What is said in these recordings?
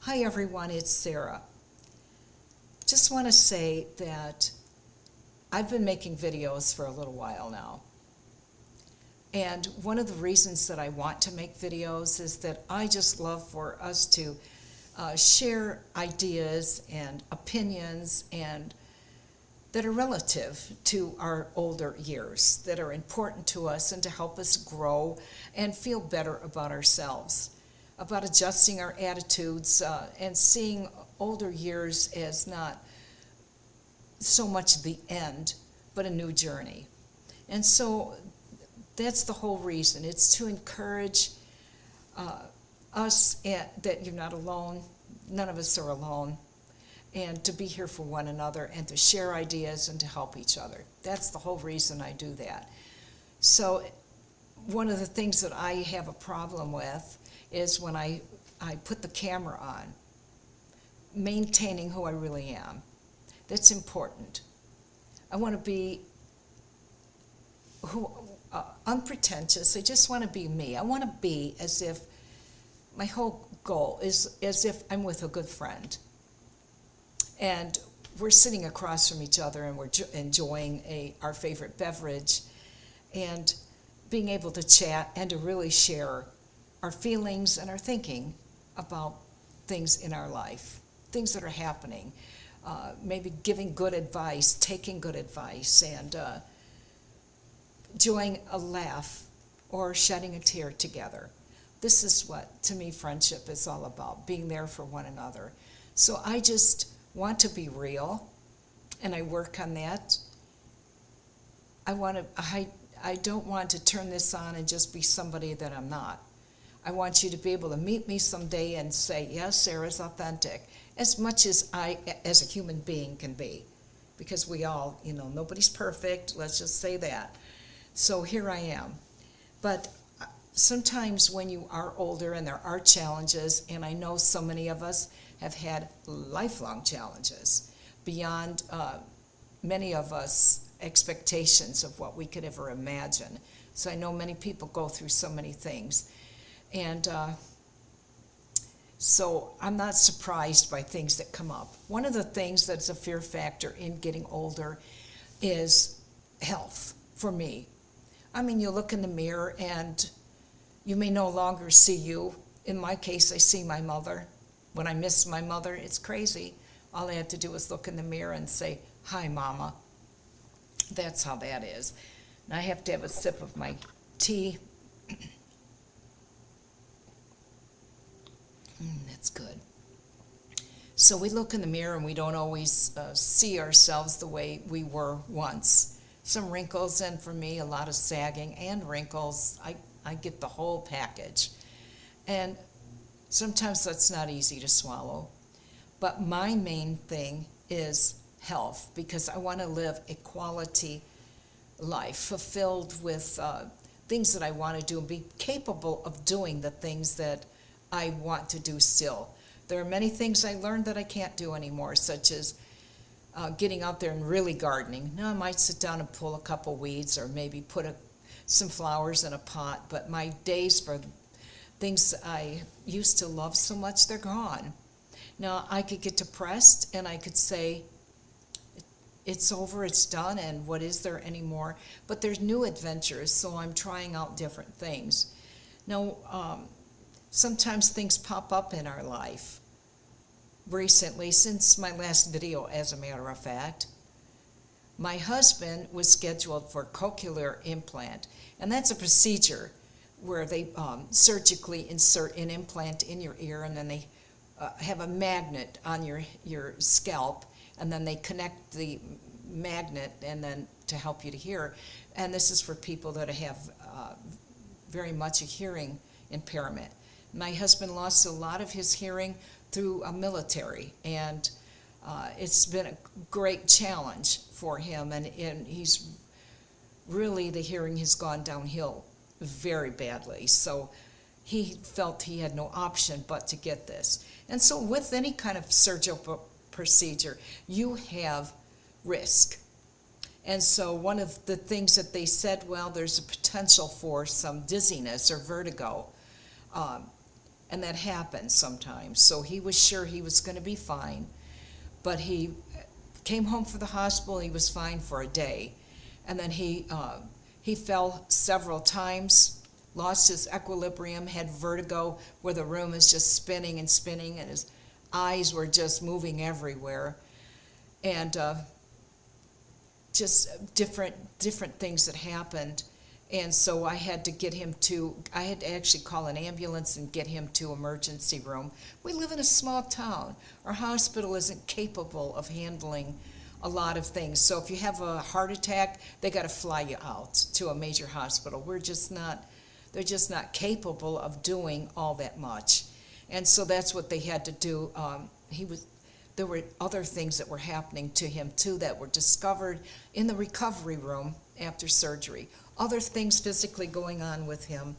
Hi everyone, it's Sarah. Just want to say that I've been making videos for a little while now. And one of the reasons that I want to make videos is that I just love for us to share ideas and opinions and that are relative to our older years, that are important to us and to help us grow and feel better about ourselves, about adjusting our attitudes and seeing older years as not so much the end, but a new journey. And so that's the whole reason. It's to encourage us that you're not alone, none of us are alone, and to be here for one another and to share ideas and to help each other. That's the whole reason I do that. So one of the things that I have a problem with is when I put the camera on, maintaining who I really am. That's important. I want to be unpretentious. I just want to be me. I want to be as if my whole goal is as if I'm with a good friend. And we're sitting across from each other and we're enjoying our favorite beverage and being able to chat and to really share our feelings and our thinking about things in our life, things that are happening, maybe giving good advice, taking good advice, and enjoying a laugh or shedding a tear together. This is what, to me, friendship is all about, being there for one another. So I just want to be real, and I work on that. I don't want to turn this on and just be somebody that I'm not. I want you to be able to meet me someday and say, yes, Sarah's authentic, as much as I, as a human being, can be. Because we all, nobody's perfect, let's just say that. So here I am. But sometimes when you are older and there are challenges, and I know so many of us have had lifelong challenges beyond many of us expectations of what we could ever imagine. So I know many people go through so many things. And so I'm not surprised by things that come up. One of the things that's a fear factor in getting older is health for me. I mean, you look in the mirror and you may no longer see you. In my case, I see my mother. When I miss my mother, it's crazy. All I have to do is look in the mirror and say, hi, Mama. That's how that is. And I have to have a sip of my tea. That's good. So we look in the mirror and we don't always see ourselves the way we were once. Some wrinkles, and for me, a lot of sagging and wrinkles. I get the whole package. And sometimes that's not easy to swallow. But my main thing is health, because I want to live a quality life fulfilled with things that I want to do and be capable of doing the things that I want to do still. There are many things I learned that I can't do anymore, such as getting out there and really gardening. Now I might sit down and pull a couple weeds or maybe put some flowers in a pot, but my days for things I used to love so much, they're gone. Now I could get depressed and I could say, it's over, it's done, and what is there anymore? But there's new adventures, so I'm trying out different things. Now, sometimes things pop up in our life. Recently, since my last video, as a matter of fact, my husband was scheduled for cochlear implant, and that's a procedure where they surgically insert an implant in your ear, and then they have a magnet on your scalp, and then they connect the magnet and then to help you to hear. And this is for people that have very much a hearing impairment. My husband lost a lot of his hearing through a military, and it's been a great challenge for him, and he's really, the hearing has gone downhill very badly. So he felt he had no option but to get this. And so with any kind of surgical procedure, you have risk. And so one of the things that they said, well, there's a potential for some dizziness or vertigo. And that happens sometimes. So he was sure he was going to be fine, but he came home from the hospital. He was fine for a day, and then he fell several times, lost his equilibrium, had vertigo, where the room is just spinning and spinning, and his eyes were just moving everywhere, and just different things that happened. And so I had to actually call an ambulance and get him to emergency room. We live in a small town. Our hospital isn't capable of handling a lot of things. So if you have a heart attack, they got to fly you out to a major hospital. They're just not capable of doing all that much. And so that's what they had to do. There were other things that were happening to him too that were discovered in the recovery room after surgery. Other things physically going on with him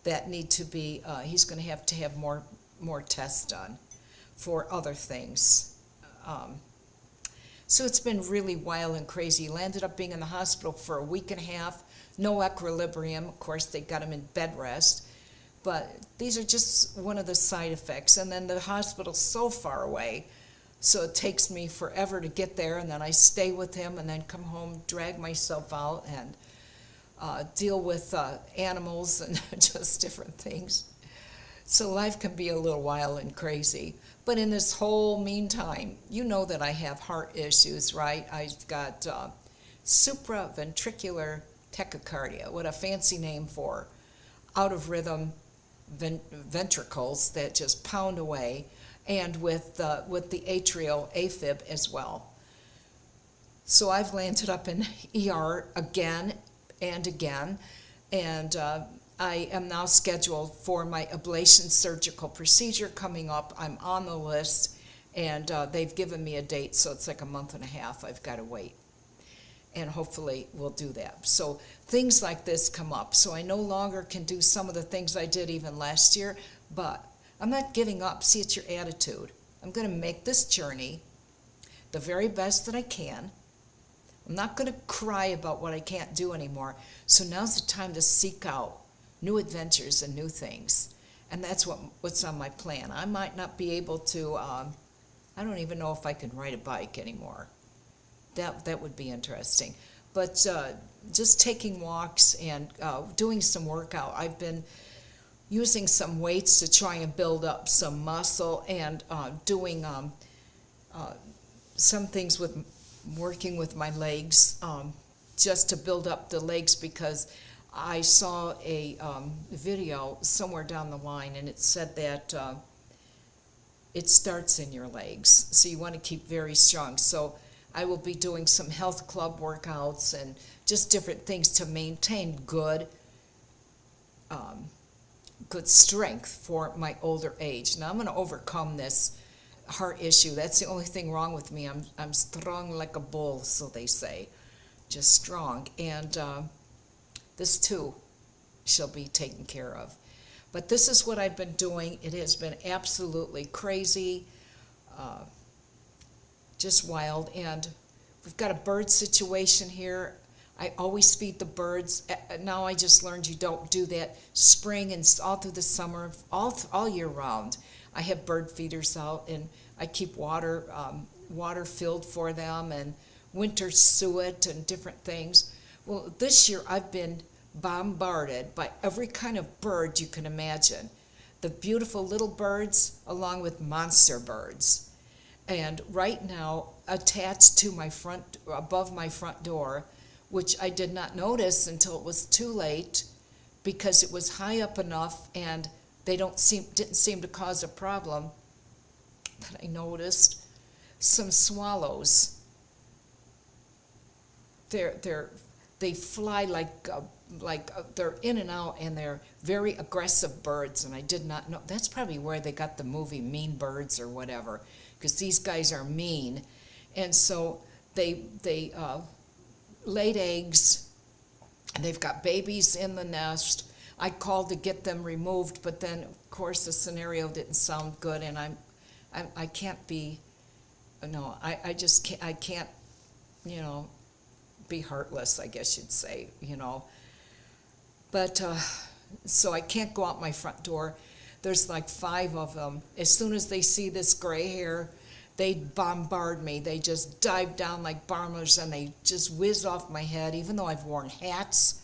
that need to be, he's going to have more tests done for other things. So it's been really wild and crazy. He landed up being in the hospital for a week and a half, no equilibrium. Of course, they got him in bed rest. But these are just one of the side effects. And then the hospital's so far away, so it takes me forever to get there, and then I stay with him and then come home, drag myself out, and deal with animals and just different things. So life can be a little wild and crazy. But in this whole meantime, you know that I have heart issues, right? I've got supraventricular tachycardia, what a fancy name for out of rhythm ventricles that just pound away, and with the atrial AFib as well. So I've landed up in ER again and again, and I am now scheduled for my ablation surgical procedure coming up. I'm on the list, and they've given me a date, so it's like a month and a half I've got to wait. And hopefully we'll do that. So things like this come up. So I no longer can do some of the things I did even last year, but I'm not giving up. See, it's your attitude. I'm going to make this journey the very best that I can. I'm not going to cry about what I can't do anymore. So now's the time to seek out new adventures and new things. And that's what's on my plan. I might not be able to, I don't even know if I can ride a bike anymore. That would be interesting. But just taking walks and doing some workout. I've been using some weights to try and build up some muscle, and doing some things with working with my legs, just to build up the legs, because I saw a video somewhere down the line, and it said that it starts in your legs, so you want to keep very strong. So I will be doing some health club workouts and just different things to maintain good strength for my older age. Now I'm going to overcome this heart issue. That's the only thing wrong with me. I'm strong like a bull, so they say, just strong. And this too shall be taken care of. But this is what I've been doing. It has been absolutely crazy. Just wild. And we've got a bird situation here. I always feed the birds. Now I just learned you don't do that spring and all through the summer, all year round. I have bird feeders out, and I keep water filled for them, and winter suet and different things. Well, this year I've been bombarded by every kind of bird you can imagine. The beautiful little birds along with monster birds. And right now, attached to above my front door, which I did not notice until it was too late, because it was high up enough and they didn't seem to cause a problem, that I noticed some swallows. They fly like they're in and out, and they're very aggressive birds, and I did not know. That's probably where they got the movie Mean Birds or whatever, because these guys are mean. And so they laid eggs, and they've got babies in the nest. I called to get them removed, but then of course the scenario didn't sound good, and I can't be, no, I just can't, I can't, be heartless, I guess you'd say, But so I can't go out my front door. There's like 5 of them. As soon as they see this gray hair, they bombard me. They just dive down like bombers and they just whiz off my head, even though I've worn hats.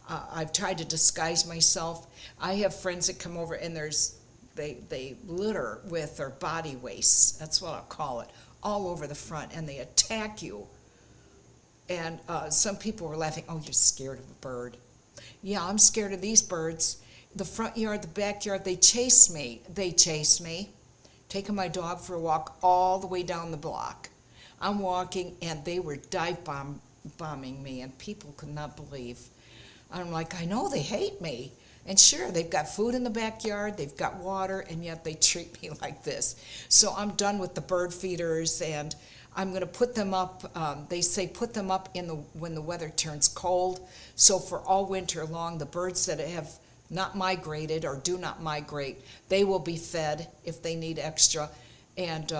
I've tried to disguise myself. I have friends that come over and they litter with their body waste. That's what I'll call it, all over the front, and they attack you. And some people were laughing, oh, you're scared of a bird. Yeah, I'm scared of these birds. The front yard, the backyard, they chase me. They chase me. Taking my dog for a walk all the way down the block. I'm walking, and they were bombing me, and people could not believe. I'm like, I know they hate me. And sure, they've got food in the backyard, they've got water, and yet they treat me like this. So I'm done with the bird feeders, and I'm going to put them up. They say put them up when the weather turns cold. So for all winter long, the birds that have not migrated or do not migrate, they will be fed if they need extra, and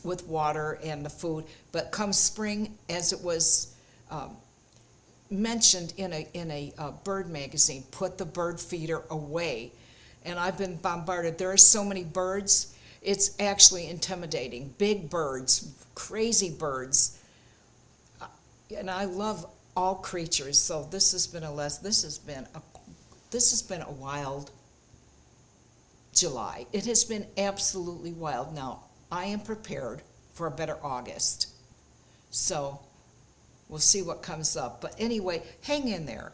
with water and the food. But come spring, as it was mentioned in a bird magazine, put the bird feeder away. And I've been bombarded. There are so many birds, it's actually intimidating. Big birds, crazy birds. And I love all creatures, so this has been a wild July. It has been absolutely wild. Now, I am prepared for a better August. So we'll see what comes up. But anyway, hang in there.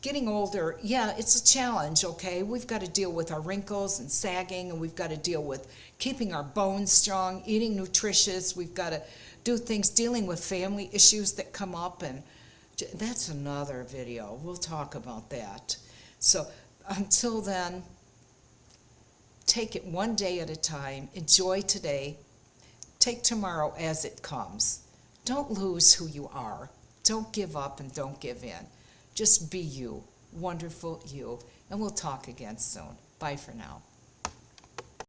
Getting older, yeah, it's a challenge, okay? We've got to deal with our wrinkles and sagging, and we've got to deal with keeping our bones strong, eating nutritious. We've got to do things, dealing with family issues that come up, and that's another video. We'll talk about that. So until then, take it one day at a time. Enjoy today. Take tomorrow as it comes. Don't lose who you are. Don't give up and don't give in. Just be you, wonderful you. And we'll talk again soon. Bye for now.